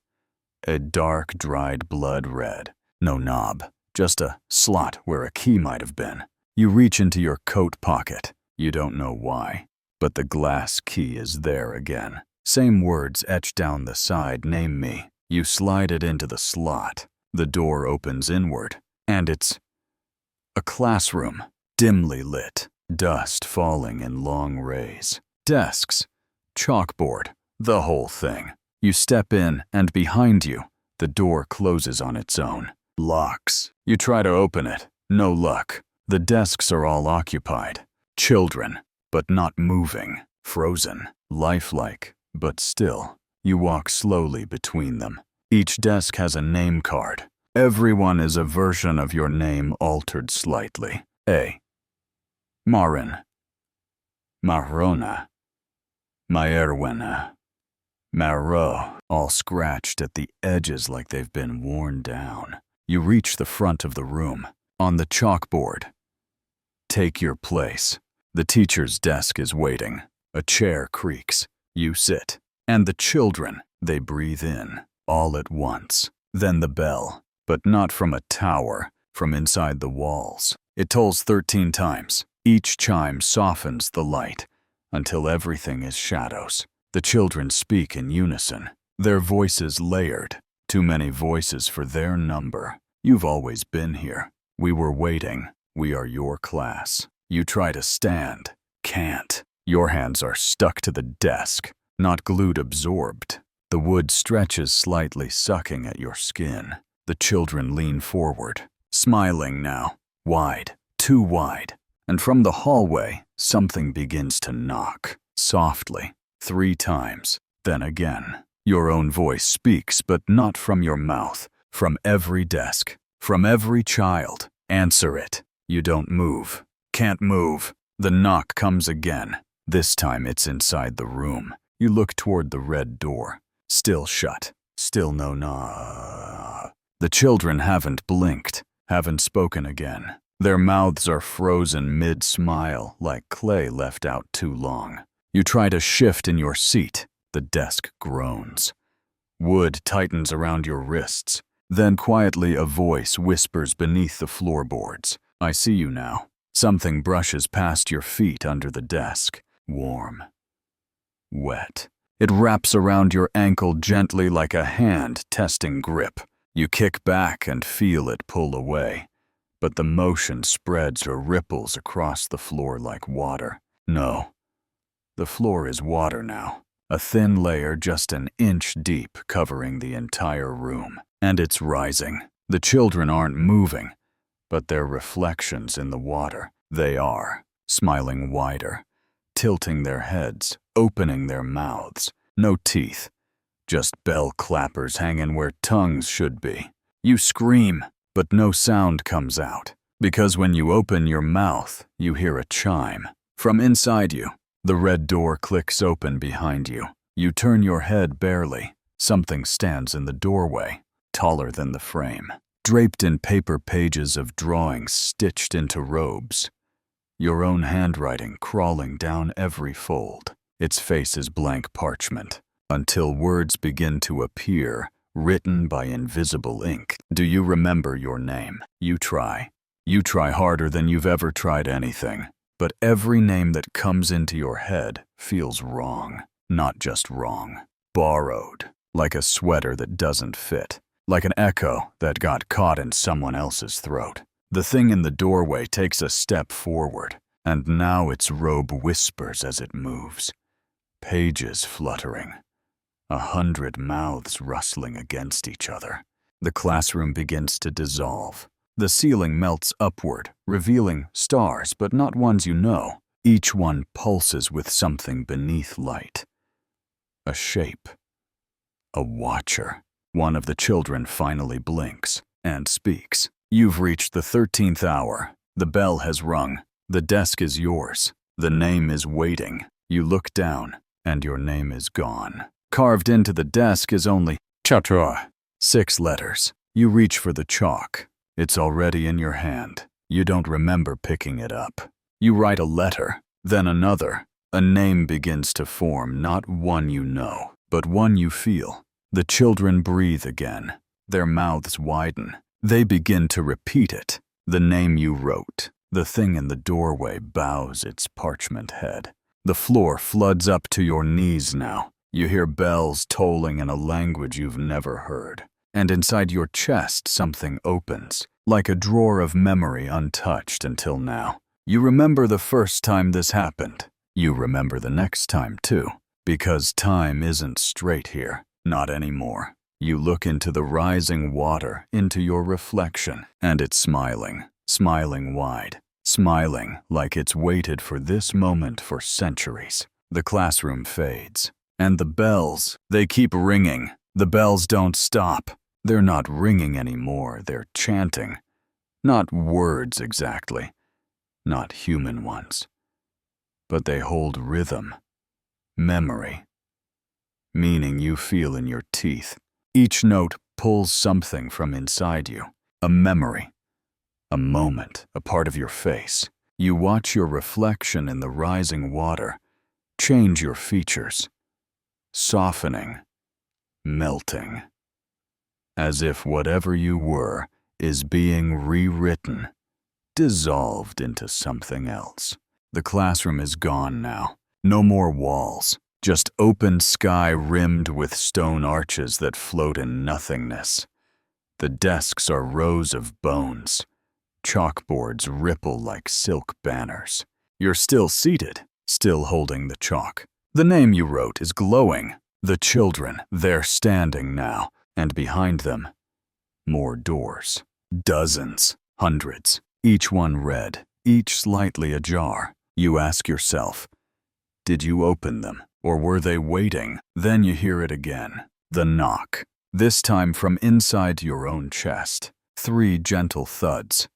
A dark, dried blood red. No knob. Just a slot where a key might have been. You reach into your coat pocket. You don't know why. But the glass key is there again. Same words etched down the side, name me. You slide it into the slot. The door opens inward, and it's a classroom, dimly lit, dust falling in long rays. Desks, chalkboard, the whole thing. You step in, and behind you, the door closes on its own. Locks. You try to open it. No luck. The desks are all occupied. Children, but not moving. Frozen. Lifelike, but still. You walk slowly between them. Each desk has a name card. Everyone is a version of your name altered slightly. A. Marin. Marona. Maerwena. Marot, all scratched at the edges like they've been worn down. You reach the front of the room. On the chalkboard. Take your place. The teacher's desk is waiting. A chair creaks. You sit. And the children, they breathe in, all at once. Then the bell, but not from a tower, from inside the walls. It tolls 13 times. Each chime softens the light, until everything is shadows. The children speak in unison, their voices layered. Too many voices for their number. You've always been here. We were waiting. We are your class. You try to stand. Can't. Your hands are stuck to the desk, not glued, absorbed. The wood stretches slightly, sucking at your skin. The children lean forward, smiling now, wide, too wide. And from the hallway, something begins to knock, softly, 3 times, then again. Your own voice speaks, but not from your mouth, from every desk, from every child. Answer it. You don't move. Can't move. The knock comes again. This time it's inside the room. You look toward the red door. Still shut. Still no knock. The children haven't blinked, haven't spoken again. Their mouths are frozen mid-smile, like clay left out too long. You try to shift in your seat. The desk groans. Wood tightens around your wrists. Then quietly a voice whispers beneath the floorboards. I see you now. Something brushes past your feet under the desk. Warm. Wet. It wraps around your ankle gently like a hand testing grip. You kick back and feel it pull away. But the motion spreads or ripples across the floor like water. No. The floor is water now. A thin layer just an inch deep covering the entire room. And it's rising. The children aren't moving, but they're reflections in the water. They are, smiling wider, tilting their heads, opening their mouths. No teeth, just bell clappers hanging where tongues should be. You scream, but no sound comes out. Because when you open your mouth, you hear a chime. From inside you, the red door clicks open behind you. You turn your head barely. Something stands in the doorway, taller than the frame, draped in paper pages of drawings stitched into robes. Your own handwriting crawling down every fold. Its face is blank parchment, until words begin to appear, written by invisible ink. Do you remember your name? You try. You try harder than you've ever tried anything. But every name that comes into your head feels wrong. Not just wrong. Borrowed. Like a sweater that doesn't fit. Like an echo that got caught in someone else's throat. The thing in the doorway takes a step forward, and now its robe whispers as it moves. Pages fluttering. 100 mouths rustling against each other. The classroom begins to dissolve. The ceiling melts upward, revealing stars, but not ones you know. Each one pulses with something beneath light. A shape. A watcher. One of the children finally blinks and speaks. You've reached the 13th hour. The bell has rung. The desk is yours. The name is waiting. You look down, and your name is gone. Carved into the desk is only Chatra. 6 letters. You reach for the chalk. It's already in your hand. You don't remember picking it up. You write a letter, then another. A name begins to form, not one you know, but one you feel. The children breathe again. Their mouths widen. They begin to repeat it. The name you wrote. The thing in the doorway bows its parchment head. The floor floods up to your knees now. You hear bells tolling in a language you've never heard. And inside your chest something opens, like a drawer of memory untouched until now. You remember the first time this happened. You remember the next time too. Because time isn't straight here. Not anymore. You look into the rising water, into your reflection, and it's smiling. Smiling wide. Smiling like it's waited for this moment for centuries. The classroom fades. And the bells, they keep ringing. The bells don't stop. They're not ringing anymore, they're chanting. Not words exactly. Not human ones. But they hold rhythm. Memory. Meaning you feel in your teeth. Each note pulls something from inside you. A memory. A moment, a part of your face. You watch your reflection in the rising water. Change your features. Softening. Melting. As if whatever you were is being rewritten. Dissolved into something else. The classroom is gone now. No more walls. Just open sky rimmed with stone arches that float in nothingness. The desks are rows of bones. Chalkboards ripple like silk banners. You're still seated, still holding the chalk. The name you wrote is glowing. The children, they're standing now, and behind them, more doors. Dozens, hundreds, each one red, each slightly ajar. You ask yourself, did you open them? Or were they waiting? Then you hear it again. The knock. This time from inside your own chest. 3 gentle thuds.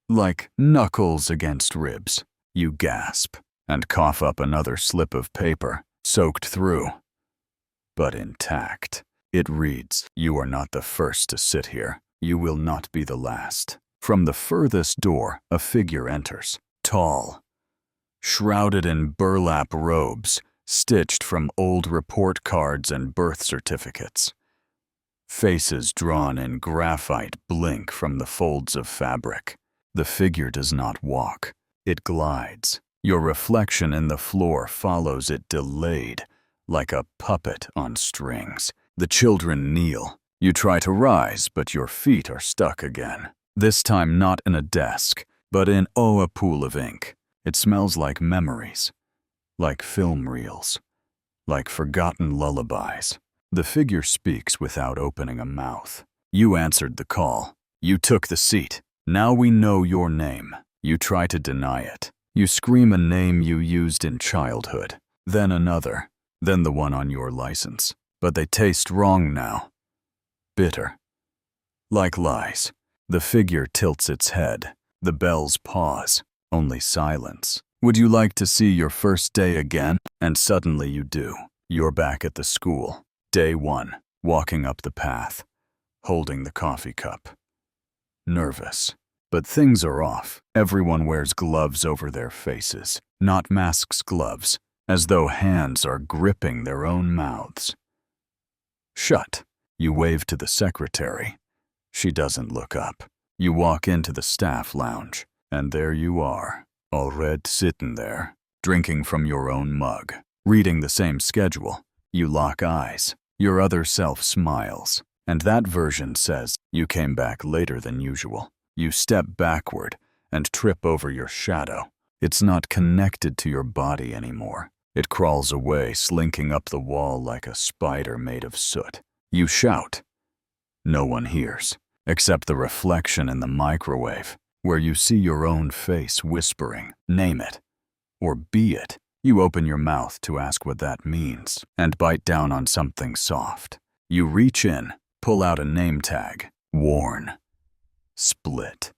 Like knuckles against ribs. You gasp and cough up another slip of paper, soaked through, but intact. It reads, you are not the first to sit here. You will not be the last. From the furthest door, a figure enters. Tall. Shrouded in burlap robes, stitched from old report cards and birth certificates. Faces drawn in graphite blink from the folds of fabric. The figure does not walk. It glides. Your reflection in the floor follows it delayed, like a puppet on strings. The children kneel. You try to rise, but your feet are stuck again. This time not in a desk, but in a pool of ink. It smells like memories. Like film reels, like forgotten lullabies. The figure speaks without opening a mouth. You answered the call. You took the seat. Now we know your name. You try to deny it. You scream a name you used in childhood, then another, then the one on your license. But they taste wrong now. Bitter. Like lies. The figure tilts its head. The bells pause. Only silence. Would you like to see your first day again? And suddenly you do. You're back at the school. Day 1. Walking up the path. Holding the coffee cup. Nervous. But things are off. Everyone wears gloves over their faces. Not masks, gloves. As though hands are gripping their own mouths. Shut. You wave to the secretary. She doesn't look up. You walk into the staff lounge. And there you are. All red, sitting there, drinking from your own mug, reading the same schedule. You lock eyes. Your other self smiles, and that version says you came back later than usual. You step backward and trip over your shadow. It's not connected to your body anymore. It crawls away, slinking up the wall like a spider made of soot. You shout. No one hears, except the reflection in the microwave, where you see your own face whispering, name it, or be it. You open your mouth to ask what that means, and bite down on something soft. You reach in, pull out a name tag, worn, split.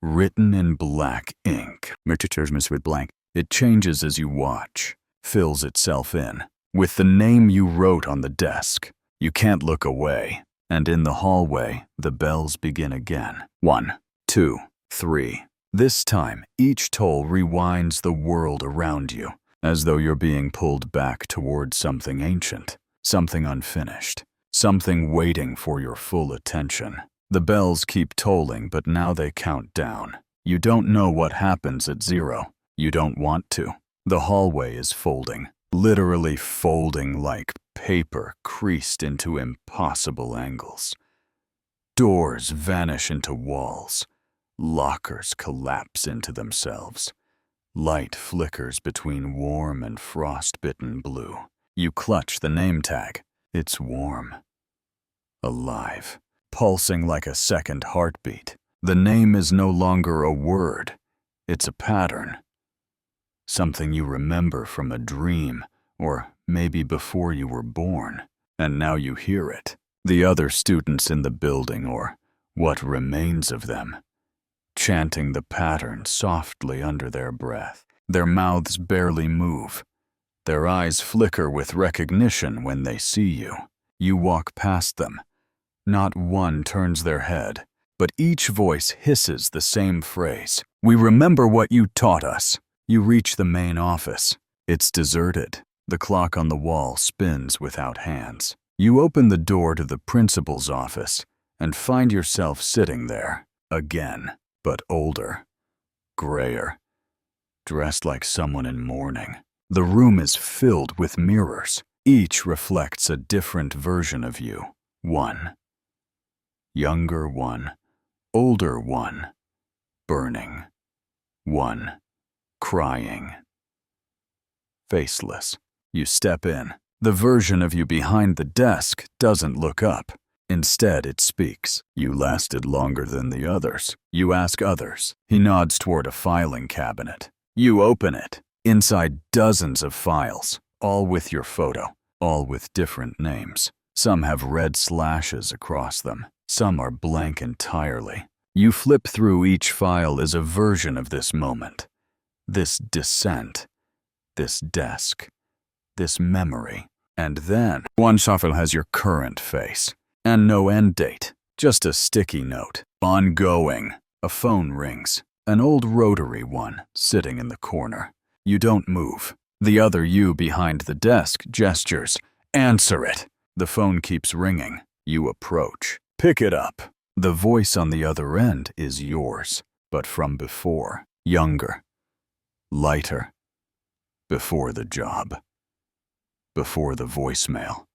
Written in black ink, with blank. It changes as you watch, fills itself in, with the name you wrote on the desk. You can't look away, and in the hallway, the bells begin again. 1, 2, 3. This time, each toll rewinds the world around you, as though you're being pulled back towards something ancient, something unfinished, something waiting for your full attention. The bells keep tolling, but now they count down. You don't know what happens at 0. You don't want to. The hallway is folding, literally folding like paper creased into impossible angles. Doors vanish into walls. Lockers collapse into themselves. Light flickers between warm and frost-bitten blue. You clutch the name tag. It's warm. Alive. Pulsing like a second heartbeat. The name is no longer a word. It's a pattern. Something you remember from a dream, or maybe before you were born, and now you hear it. The other students in the building, or what remains of them, chanting the pattern softly under their breath. Their mouths barely move. Their eyes flicker with recognition when they see you. You walk past them. Not one turns their head, but each voice hisses the same phrase. We remember what you taught us. You reach the main office. It's deserted. The clock on the wall spins without hands. You open the door to the principal's office and find yourself sitting there again, but older, grayer, dressed like someone in mourning. The room is filled with mirrors. Each reflects a different version of you. One. Younger one. Older one. Burning. One. Crying. Faceless. You step in. The version of you behind the desk doesn't look up. Instead, it speaks. You lasted longer than the others. You ask others. He nods toward a filing cabinet. You open it. Inside dozens of files, all with your photo, all with different names. Some have red slashes across them. Some are blank entirely. You flip through each file as a version of this moment. This descent. This desk. This memory. And then, one shuffle has your current face. And no end date. Just a sticky note. Ongoing. A phone rings. An old rotary one, sitting in the corner. You don't move. The other you behind the desk gestures. Answer it. The phone keeps ringing. You approach. Pick it up. The voice on the other end is yours, but from before. Younger. Lighter. Before the job. Before the voicemail.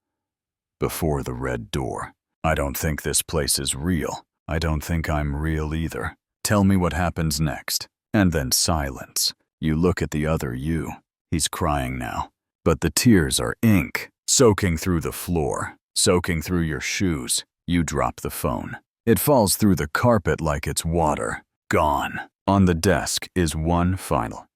Before the red door. I don't think this place is real. I don't think I'm real either. Tell me what happens next. And then silence. You look at the other you. He's crying now. But the tears are ink, soaking through the floor, soaking through your shoes. You drop the phone. It falls through the carpet like it's water. Gone. On the desk is one final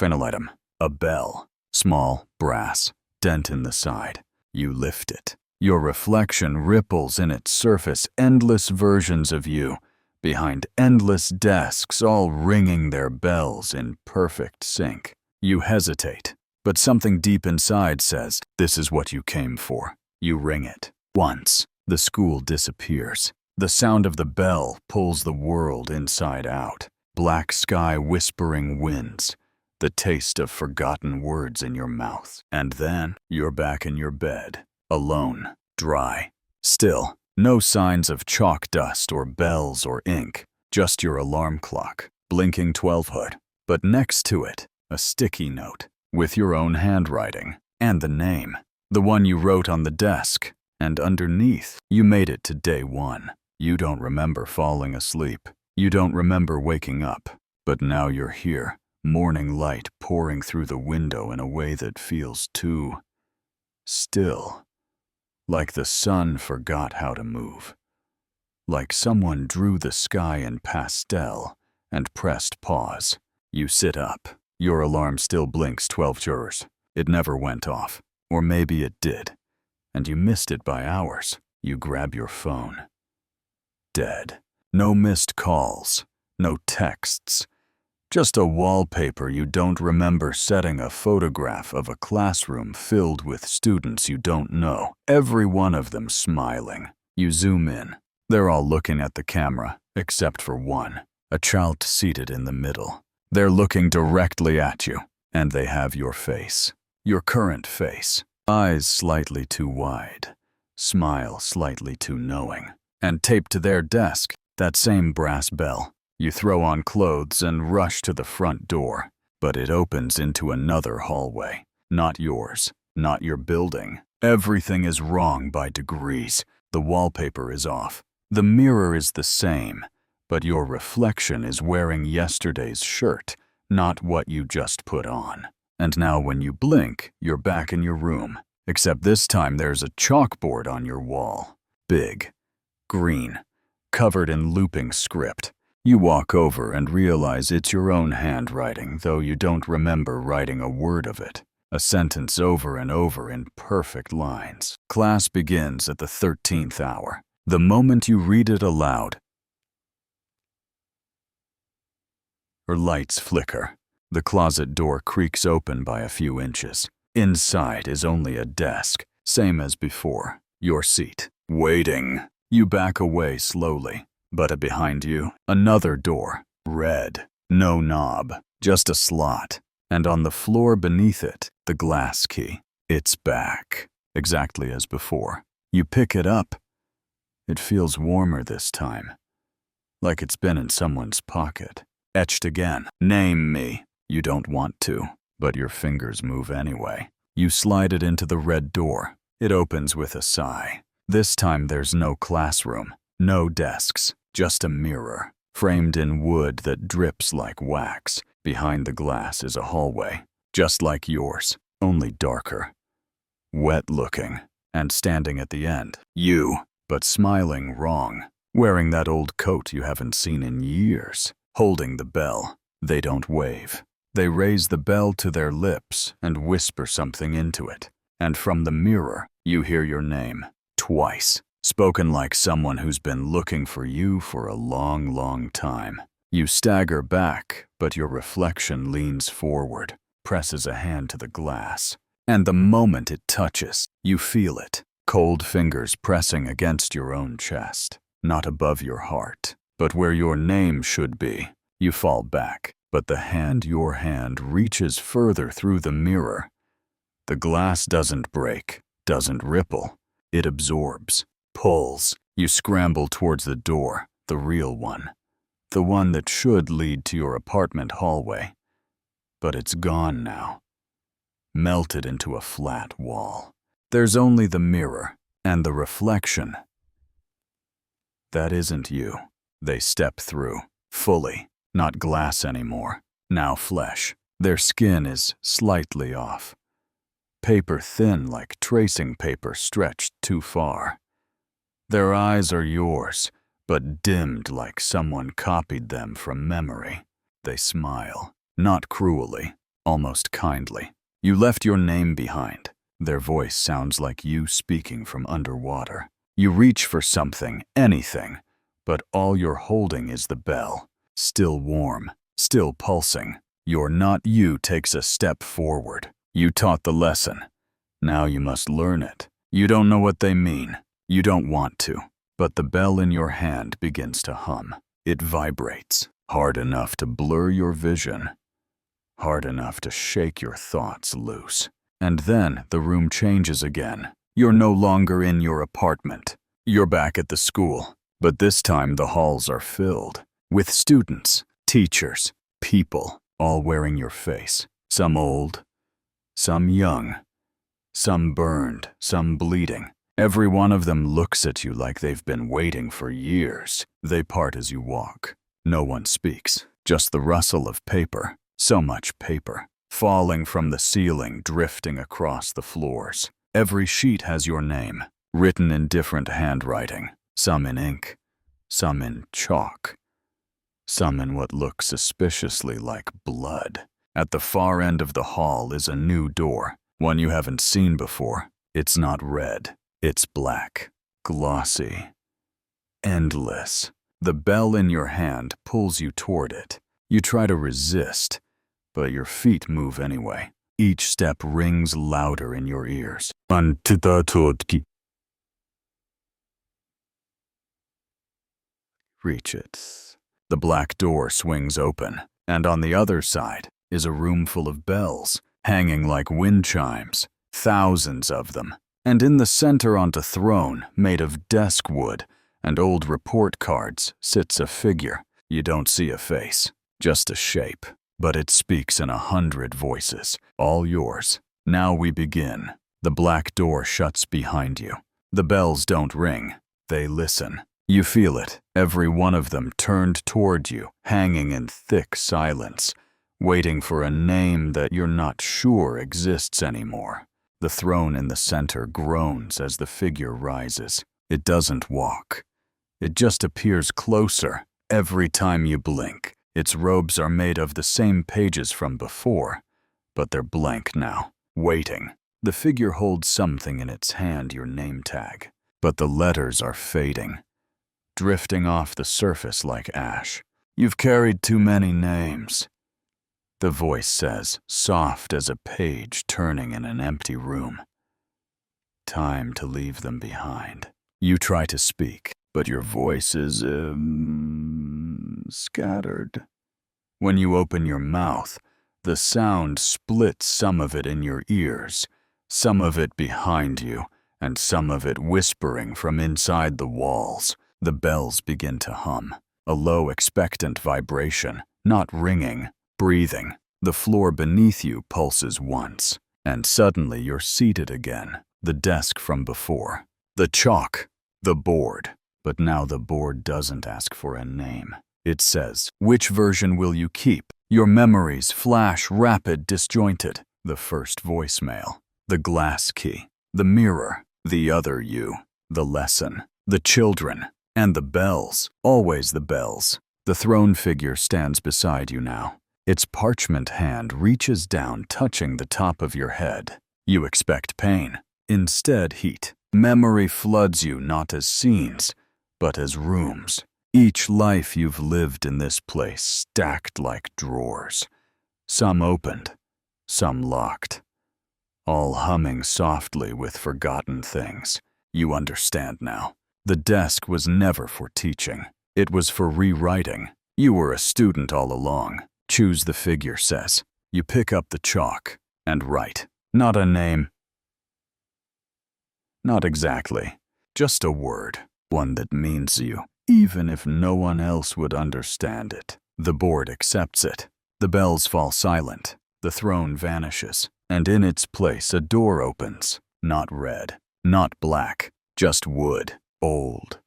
item. A bell. Small, brass, dent in the side. You lift it. Your reflection ripples in its surface endless versions of you, behind endless desks all ringing their bells in perfect sync. You hesitate, but something deep inside says, this is what you came for. You ring it. Once, the school disappears. The sound of the bell pulls the world inside out. Black sky whispering winds. The taste of forgotten words in your mouth. And then, you're back in your bed. Alone. Dry. Still. No signs of chalk dust or bells or ink. Just your alarm clock. Blinking 12-hood. But next to it, a sticky note. With your own handwriting. And the name. The one you wrote on the desk. And underneath, you made it to day one. You don't remember falling asleep. You don't remember waking up. But now you're here. Morning light pouring through the window in a way that feels too still. Like the sun forgot how to move. Like someone drew the sky in pastel and pressed pause. You sit up. Your alarm still blinks 12 jurors. It never went off. Or maybe it did. And you missed it by hours. You grab your phone. Dead. No missed calls. No texts. Just a wallpaper you don't remember setting a photograph of a classroom filled with students you don't know, every one of them smiling. You zoom in. They're all looking at the camera, except for one, a child seated in the middle. They're looking directly at you, and they have your face. Your current face. Eyes slightly too wide. Smile slightly too knowing. And taped to their desk, that same brass bell. You throw on clothes and rush to the front door, but it opens into another hallway. not yours, not your building. Everything is wrong by degrees. The wallpaper is off. The mirror is the same, but your reflection is wearing yesterday's shirt, not what you just put on. And now when you blink, you're back in your room. Except this time there's a chalkboard on your wall. Big, green, covered in looping script. You walk over and realize it's your own handwriting, though you don't remember writing a word of it. A sentence over and over in perfect lines. Class begins at the 13th hour. The moment you read it aloud, her lights flicker. The closet door creaks open by a few inches. Inside is only a desk, same as before. Your seat. Waiting. You back away slowly. But behind you, another door. Red. No knob. Just a slot. And on the floor beneath it, the glass key. It's back. Exactly as before. You pick it up. It feels warmer this time. Like it's been in someone's pocket. Etched again. Name me. You don't want to, but your fingers move anyway. You slide it into the red door. It opens with a sigh. This time there's no classroom, no desks, just a mirror, framed in wood that drips like wax. Behind the glass is a hallway, just like yours, only darker. Wet-looking, and standing at the end, you, but smiling wrong, wearing that old coat you haven't seen in years, holding the bell. They don't wave. They raise the bell to their lips and whisper something into it. And from the mirror, you hear your name, twice, spoken like someone who's been looking for you for a long, long time. You stagger back, but your reflection leans forward, presses a hand to the glass. And the moment it touches, you feel it, cold fingers pressing against your own chest, not above your heart, but where your name should be. You fall back, but your hand reaches further through the mirror. The glass doesn't break, doesn't ripple. It absorbs, pulls. You scramble towards the door, the real one. The one that should lead to your apartment hallway. But it's gone now. Melted into a flat wall. There's only the mirror and the reflection. That isn't you. They step through, fully. Not glass anymore, now flesh. Their skin is slightly off. Paper thin like tracing paper stretched too far. Their eyes are yours, but dimmed like someone copied them from memory. They smile, not cruelly, almost kindly. You left your name behind. Their voice sounds like you speaking from underwater. You reach for something, anything, but all you're holding is the bell. Still warm, still pulsing. Your not you takes a step forward. You taught the lesson. Now you must learn it. You don't know what they mean. You don't want to. But the bell in your hand begins to hum. It vibrates, hard enough to blur your vision, hard enough to shake your thoughts loose. And then the room changes again. You're no longer in your apartment. You're back at the school. But this time the halls are filled. With students, teachers, people, all wearing your face. Some old, some young, some burned, some bleeding. Every one of them looks at you like they've been waiting for years. They part as you walk. No one speaks, just the rustle of paper, so much paper, falling from the ceiling, drifting across the floors. Every sheet has your name, written in different handwriting, some in ink, some in chalk. Some in what looks suspiciously like blood. At the far end of the hall is a new door, one you haven't seen before. It's not red, it's black, glossy, endless. The bell in your hand pulls you toward it. You try to resist, but your feet move anyway. Each step rings louder in your ears. Reach it. The black door swings open, and on the other side is a room full of bells, hanging like wind chimes, thousands of them. And in the center on a throne made of desk wood and old report cards sits a figure. You don't see a face, just a shape, but it speaks in 100 voices, all yours. Now we begin. The black door shuts behind you. The bells don't ring. They listen. You feel it, every one of them turned toward you, hanging in thick silence, waiting for a name that you're not sure exists anymore. The throne in the center groans as the figure rises. It doesn't walk. It just appears closer every time you blink. Its robes are made of the same pages from before, but they're blank now, waiting. The figure holds something in its hand, your name tag, but the letters are fading, drifting off the surface like ash. You've carried too many names, the voice says, soft as a page turning in an empty room. Time to leave them behind. You try to speak, but your voice is, scattered. When you open your mouth, the sound splits, some of it in your ears, some of it behind you, and some of it whispering from inside the walls. The bells begin to hum, a low, expectant vibration, not ringing, breathing. The floor beneath you pulses once, and suddenly you're seated again. The desk from before, the chalk, the board. But now the board doesn't ask for a name. It says, which version will you keep? Your memories flash rapid, disjointed. The first voicemail, the glass key, the mirror, the other you, the lesson, the children, and the bells, always the bells. The throne figure stands beside you now. Its parchment hand reaches down, touching the top of your head. You expect pain. Instead, heat. Memory floods you not as scenes, but as rooms. Each life you've lived in this place stacked like drawers. Some opened, some locked. All humming softly with forgotten things. You understand now. The desk was never for teaching. It was for rewriting. You were a student all along. Choose, the figure says. You pick up the chalk and write. Not a name. Not exactly. Just a word. One that means you, even if no one else would understand it. The board accepts it. The bells fall silent. The throne vanishes. And in its place a door opens. Not red, not black, just wood. Old.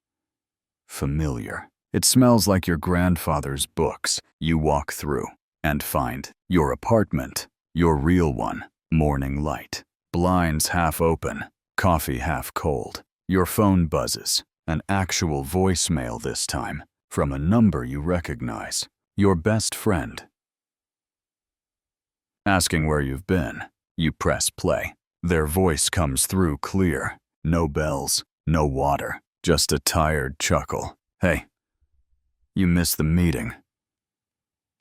Familiar. It smells like your grandfather's books. You walk through and find your apartment, your real one. Morning light. Blinds half open. Coffee half cold. Your phone buzzes. An actual voicemail this time, from a number you recognize. Your best friend. Asking where you've been. You press play. Their voice comes through clear. No bells, no water, just a tired chuckle. Hey, you missed the meeting.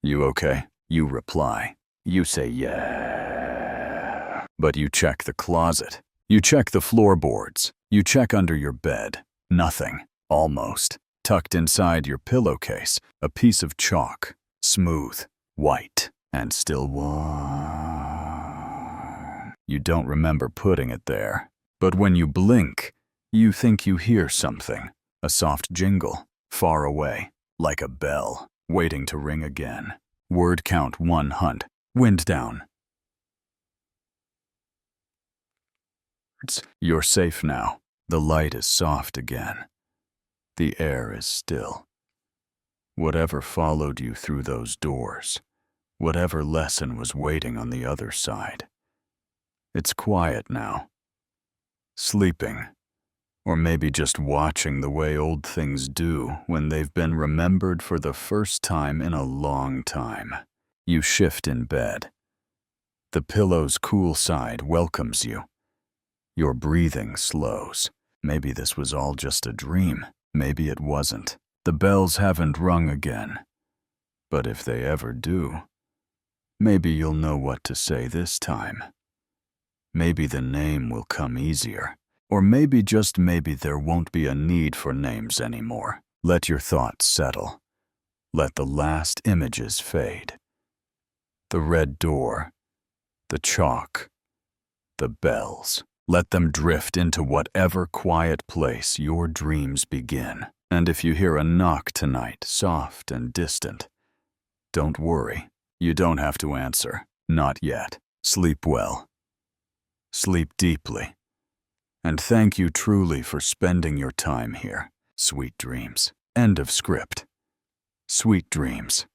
You okay? You reply. You say yeah. But you check the closet. You check the floorboards. You check under your bed. Nothing. Almost. Tucked inside your pillowcase, a piece of chalk. Smooth, white, and still warm. You don't remember putting it there. But when you blink, you think you hear something. A soft jingle, far away, like a bell, waiting to ring again. Word count 100. Wind down. You're safe now. The light is soft again. The air is still. Whatever followed you through those doors, whatever lesson was waiting on the other side, it's quiet now. Sleeping, or maybe just watching the way old things do when they've been remembered for the first time in a long time. You shift in bed. The pillow's cool side welcomes you. Your breathing slows. Maybe this was all just a dream. Maybe it wasn't. The bells haven't rung again. But if they ever do, maybe you'll know what to say this time. Maybe the name will come easier. Or maybe, just maybe, there won't be a need for names anymore. Let your thoughts settle. Let the last images fade. The red door, the chalk, the bells. Let them drift into whatever quiet place your dreams begin. And if you hear a knock tonight, soft and distant, don't worry. You don't have to answer. Not yet. Sleep well. Sleep deeply. And thank you truly for spending your time here. Sweet dreams. End of script. Sweet dreams.